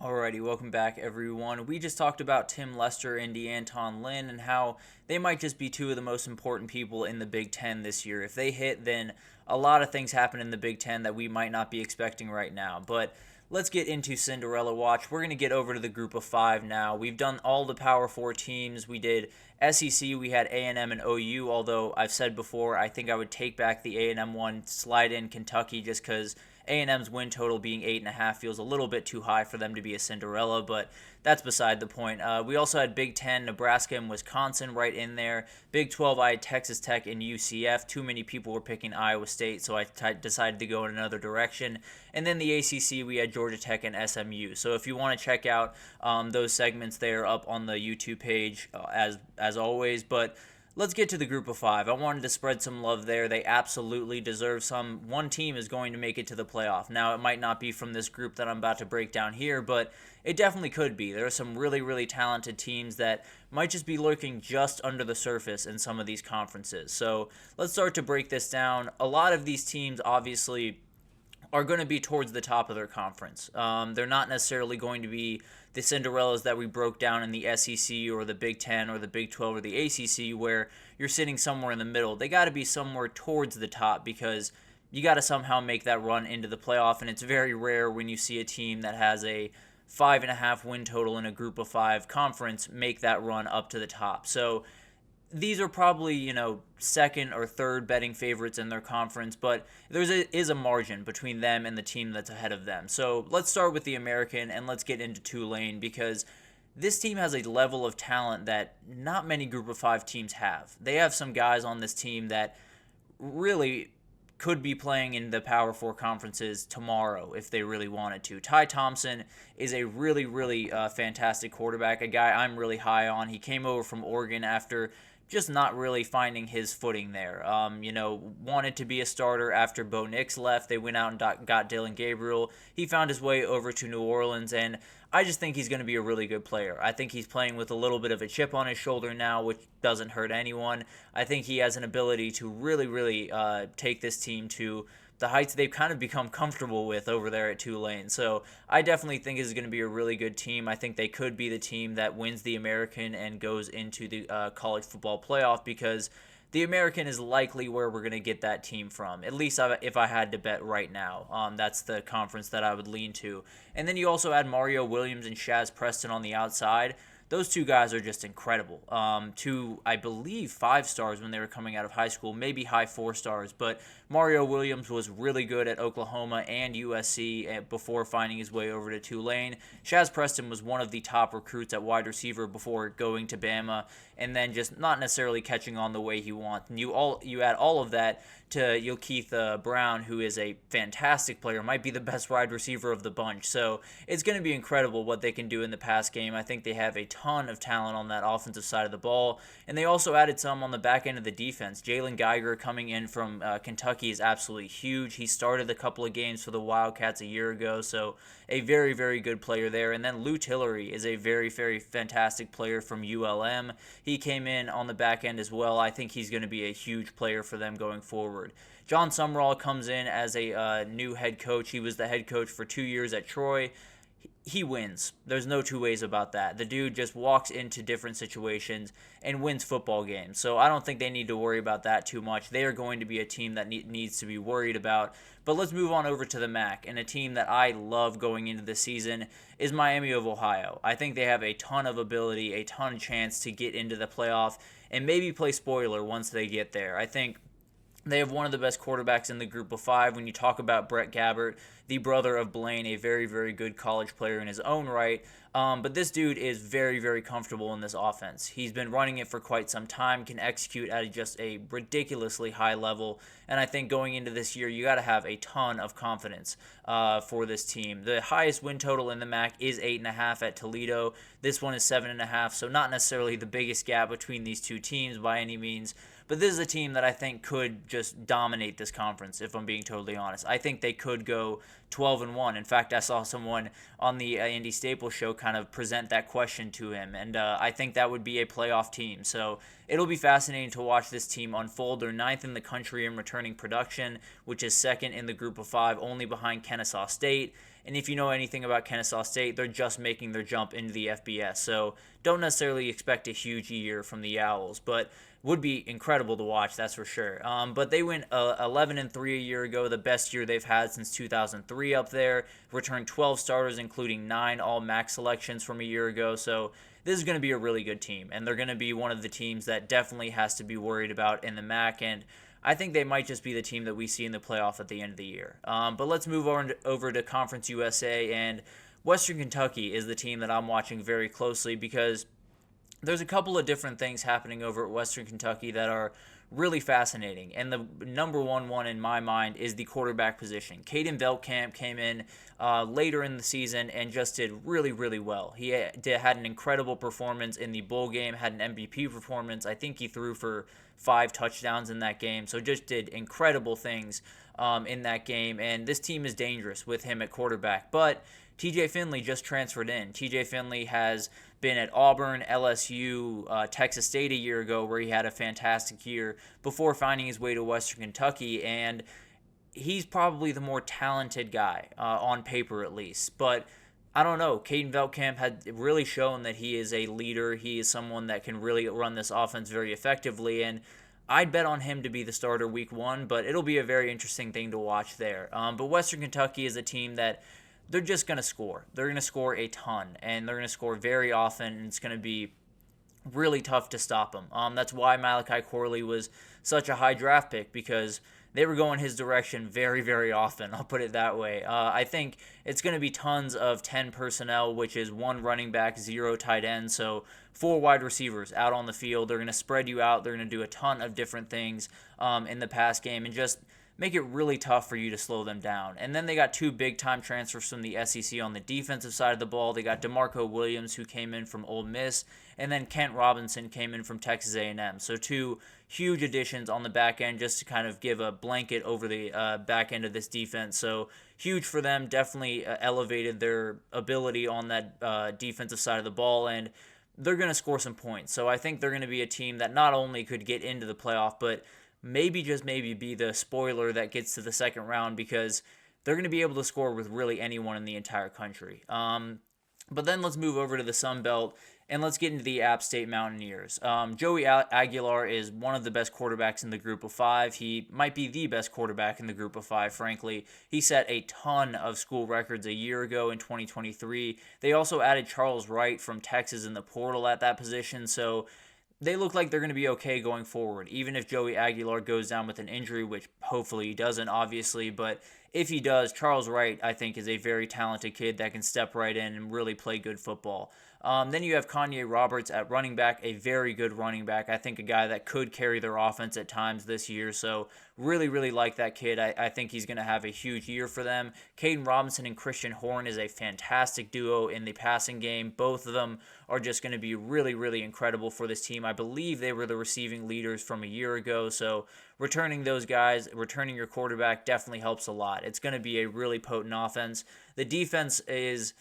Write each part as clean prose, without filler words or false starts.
Alrighty, welcome back, everyone. We just talked about Tim Lester and DeAnton Lynn and how they might just be two of the most important people in the Big Ten this year. If they hit, then a lot of things happen in the Big Ten that we might not be expecting right now. But let's get into Cinderella Watch. We're going to get over to the group of five now. We've done all the Power Four teams. We did SEC, we had A&M and OU, although I've said before I think I would take back the A&M one, slide in Kentucky just because A&M's win total being 8.5 feels a little bit too high for them to be a Cinderella, but that's beside the point. We also had Big Ten, Nebraska and Wisconsin right in there. Big 12, I had Texas Tech and UCF. Too many people were picking Iowa State, so I decided to go in another direction. And then the ACC, we had Georgia Tech and SMU. So if you want to check out those segments, they're up on the YouTube page as always. But let's get to the group of five. I wanted to spread some love there. They absolutely deserve some. One team is going to make it to the playoff. Now, it might not be from this group that I'm about to break down here, but it definitely could be. There are some really, really talented teams that might just be lurking just under the surface in some of these conferences. So let's start to break this down. A lot of these teams, obviously, are going to be towards the top of their conference. They're not necessarily going to be the Cinderellas that we broke down in the SEC or the Big Ten or the Big 12 or the ACC, where you're sitting somewhere in the middle. They got to be somewhere towards the top because you got to somehow make that run into the playoff, and it's very rare when you see a team that has a 5.5 win total in a group of five conference make that run up to the top. So these are probably, second or third betting favorites in their conference, but there is a margin between them and the team that's ahead of them. So let's start with the American and let's get into Tulane because this team has a level of talent that not many group of five teams have. They have some guys on this team that really could be playing in the Power Four conferences tomorrow if they really wanted to. Ty Thompson is a really, really fantastic quarterback, a guy I'm really high on. He came over from Oregon after just not really finding his footing there. Wanted to be a starter after Bo Nix left. They went out and got Dylan Gabriel. He found his way over to New Orleans, and I just think he's going to be a really good player. I think he's playing with a little bit of a chip on his shoulder now, which doesn't hurt anyone. I think he has an ability to really, really take this team to the heights they've kind of become comfortable with over there at Tulane. So I definitely think this is going to be a really good team. I think they could be the team that wins the American and goes into the college football playoff because the American is likely where we're going to get that team from. At least if I had to bet right now. That's the conference that I would lean to. And then you also add Mario Williams and Shaz Preston on the outside. Those two guys are just incredible. Two, I believe, 5 stars when they were coming out of high school, maybe high 4 stars. But Mario Williams was really good at Oklahoma and USC before finding his way over to Tulane. Shaz Preston was one of the top recruits at wide receiver before going to Bama, and then just not necessarily catching on the way he wants. And you add all of that to Yulkeith Brown, who is a fantastic player, might be the best wide receiver of the bunch. So it's going to be incredible what they can do in the pass game. I think they have a ton of talent on that offensive side of the ball, and they also added some on the back end of the defense. Jalen Geiger coming in from Kentucky is absolutely huge. He started a couple of games for the Wildcats a year ago, so a very, very good player there. And then Lou Tillery is a very, very fantastic player from ULM. He came in on the back end as well. I think he's going to be a huge player for them going forward. John Sumrall comes in as a new head coach. He was the head coach for 2 years at Troy. He wins. There's no two ways about that. The dude just walks into different situations and wins football games. So I don't think they need to worry about that too much. They are going to be a team that needs to be worried about. But let's move on over to the MAC. And a team that I love going into the season is Miami of Ohio. I think they have a ton of ability, a ton of chance to get into the playoff and maybe play spoiler once they get there. I think they have one of the best quarterbacks in the group of five. When you talk about Brett Gabbert, the brother of Blaine, a very, very good college player in his own right. But this dude is very, very comfortable in this offense. He's been running it for quite some time, can execute at just a ridiculously high level. And I think going into this year, you got to have a ton of confidence for this team. The highest win total in the MAC is 8.5 at Toledo. This one is 7.5, so not necessarily the biggest gap between these two teams by any means. But this is a team that I think could just dominate this conference, if I'm being totally honest. I think they could go 12-1. In fact, I saw someone on the Andy Staples show kind of present that question to him, and I think that would be a playoff team. So it'll be fascinating to watch this team unfold. They're 9th in the country in returning production, which is 2nd in the group of 5, only behind Kennesaw State. And if you know anything about Kennesaw State, they're just making their jump into the FBS. So don't necessarily expect a huge year from the Owls, but would be incredible to watch, that's for sure. But they went 11-3 a year ago, the best year they've had since 2003 up there. Returned 12 starters, including 9 All-MAC selections from a year ago. So this is going to be a really good team, and they're going to be one of the teams that definitely has to be worried about in the MAC. And I think they might just be the team that we see in the playoff at the end of the year. But let's move over to Conference USA, and Western Kentucky is the team that I'm watching very closely because there's a couple of different things happening over at Western Kentucky that are really fascinating. And the number one in my mind is the quarterback position. Caden Veltkamp came in later in the season and just did really, really well. He had an incredible performance in the bowl game, had an MVP performance. I think he threw for 5 touchdowns in that game. So just did incredible things in that game. And this team is dangerous with him at quarterback. But TJ Finley just transferred in. TJ Finley has been at Auburn, LSU, Texas State a year ago, where he had a fantastic year before finding his way to Western Kentucky, and he's probably the more talented guy, on paper at least. But I don't know. Caden Veltkamp had really shown that he is a leader. He is someone that can really run this offense very effectively, and I'd bet on him to be the starter week 1, but it'll be a very interesting thing to watch there. But Western Kentucky is a team that they're just going to score. They're going to score a ton, and they're going to score very often, and it's going to be really tough to stop them. That's why Malachi Corley was such a high draft pick, because they were going his direction very, very often. I'll put it that way. I think it's going to be tons of 10 personnel, which is 1 running back, 0 tight end, so 4 wide receivers out on the field. They're going to spread you out. They're going to do a ton of different things in the pass game and just make it really tough for you to slow them down. And then they got 2 big-time transfers from the SEC on the defensive side of the ball. They got DeMarco Williams, who came in from Ole Miss, and then Kent Robinson came in from Texas A&M. So 2 huge additions on the back end just to kind of give a blanket over the back end of this defense. So huge for them, definitely elevated their ability on that defensive side of the ball, and they're going to score some points. So I think they're going to be a team that not only could get into the playoff, but maybe, just maybe, be the spoiler that gets to the second round, because they're going to be able to score with really anyone in the entire country. But then let's move over to the Sun Belt, and let's get into the App State Mountaineers. Joey Aguilar is one of the best quarterbacks in the group of 5. He might be the best quarterback in the group of 5, frankly. He set a ton of school records a year ago in 2023. They also added Charles Wright from Texas in the portal at that position, so they look like they're going to be okay going forward, even if Joey Aguilar goes down with an injury, which hopefully he doesn't, obviously. But if he does, Charles Wright, I think, is a very talented kid that can step right in and really play good football. Then you have Kanye Roberts at running back, a very good running back. I think a guy that could carry their offense at times this year. So really, really like that kid. I think he's going to have a huge year for them. Caden Robinson and Christian Horn is a fantastic duo in the passing game. Both of them are just going to be really, really incredible for this team. I believe they were the receiving leaders from a year ago. So returning those guys, returning your quarterback definitely helps a lot. It's going to be a really potent offense. The defense is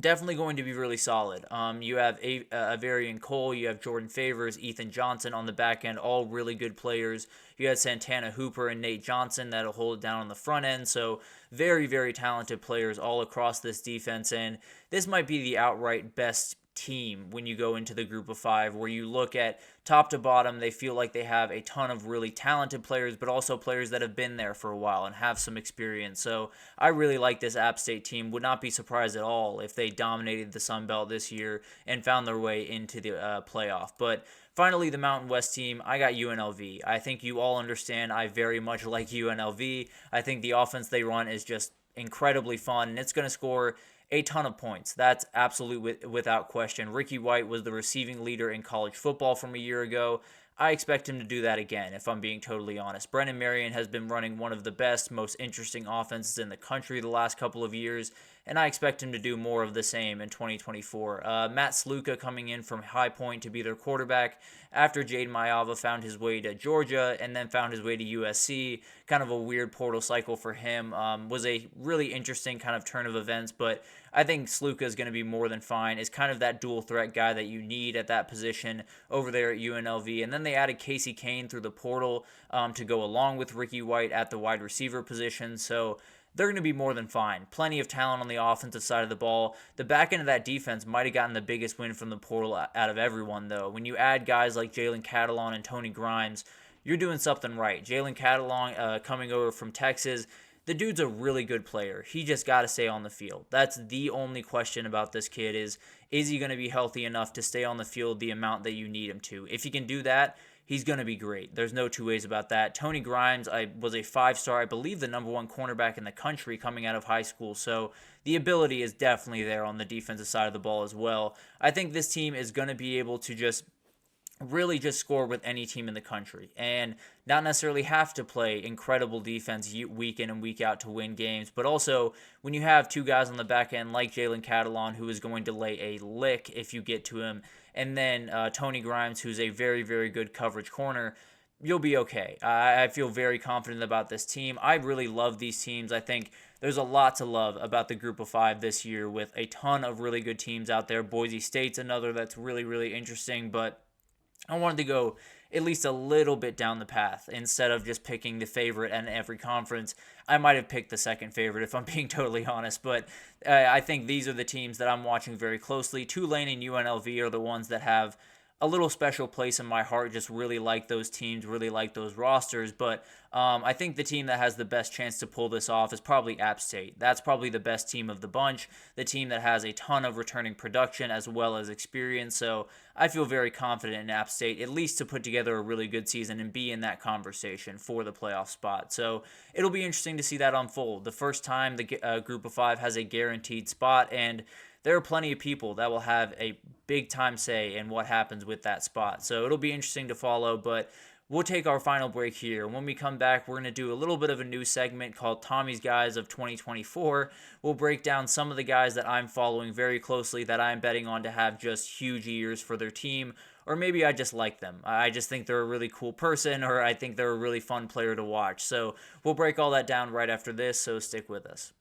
definitely going to be really solid. You have Avarian Cole, you have Jordan Favors, Ethan Johnson on the back end, all really good players. You had Santana Hooper and Nate Johnson that'll hold it down on the front end. So very, very talented players all across this defense. And this might be the outright best team when you go into the group of 5, where you look at top to bottom, they feel like they have a ton of really talented players, but also players that have been there for a while and have some experience. So I really like this App State team. Would not be surprised at all if they dominated the Sun Belt this year and found their way into the playoff. But finally, the Mountain West team, I got UNLV. I think you all understand I very much like UNLV. I think the offense they run is just incredibly fun, and it's going to score a ton of points. That's absolute without question. Ricky White was the receiving leader in college football from a year ago. I expect him to do that again, if I'm being totally honest. Brennan Marion has been running one of the best, most interesting offenses in the country the last couple of years, and I expect him to do more of the same in 2024. Matt Sluka coming in from High Point to be their quarterback after Jade Mayava found his way to Georgia and then found his way to USC. Kind of a weird portal cycle for him. Was a really interesting kind of turn of events, but I think Sluka is going to be more than fine. Is kind of that dual threat guy that you need at that position over there at UNLV. And then they added Casey Kane through the portal to go along with Ricky White at the wide receiver position. So they're going to be more than fine. Plenty of talent on the offensive side of the ball. The back end of that defense might have gotten the biggest win from the portal out of everyone, though. When you add guys like Jalen Catalon and Tony Grimes, you're doing something right. Jalen Catalon coming over from Texas, the dude's a really good player. He just got to stay on the field. That's the only question about this kid is he going to be healthy enough to stay on the field the amount that you need him to? If he can do that, he's going to be great. There's no two ways about that. Tony Grimes, I was a 5-star, I believe the number 1 cornerback in the country coming out of high school. So the ability is definitely there on the defensive side of the ball as well. I think this team is going to be able to really just score with any team in the country and not necessarily have to play incredible defense week in and week out to win games. But also, when you have 2 guys on the back end like Jalen Catalon, who is going to lay a lick if you get to him, and then Tony Grimes, who's a very, very good coverage corner, you'll be okay. I feel very confident about this team. I really love these teams. I think there's a lot to love about the group of 5 this year with a ton of really good teams out there. Boise State's another that's really, really interesting, but I wanted to go at least a little bit down the path instead of just picking the favorite in every conference. I might have picked the second favorite if I'm being totally honest, but I think these are the teams that I'm watching very closely. Tulane and UNLV are the ones that have a little special place in my heart. Just really like those teams, really like those rosters. But I think the team that has the best chance to pull this off is probably App State. That's probably the best team of the bunch, the team that has a ton of returning production as well as experience. So I feel very confident in App State, at least to put together a really good season and be in that conversation for the playoff spot. So it'll be interesting to see that unfold. The first time the group of 5 has a guaranteed spot, and there are plenty of people that will have a big time say in what happens with that spot. So it'll be interesting to follow, but we'll take our final break here. When we come back, we're going to do a little bit of a new segment called Tommy's Guys of 2024. We'll break down some of the guys that I'm following very closely that I'm betting on to have just huge years for their team, or maybe I just like them. I just think they're a really cool person, or I think they're a really fun player to watch. So we'll break all that down right after this, so stick with us.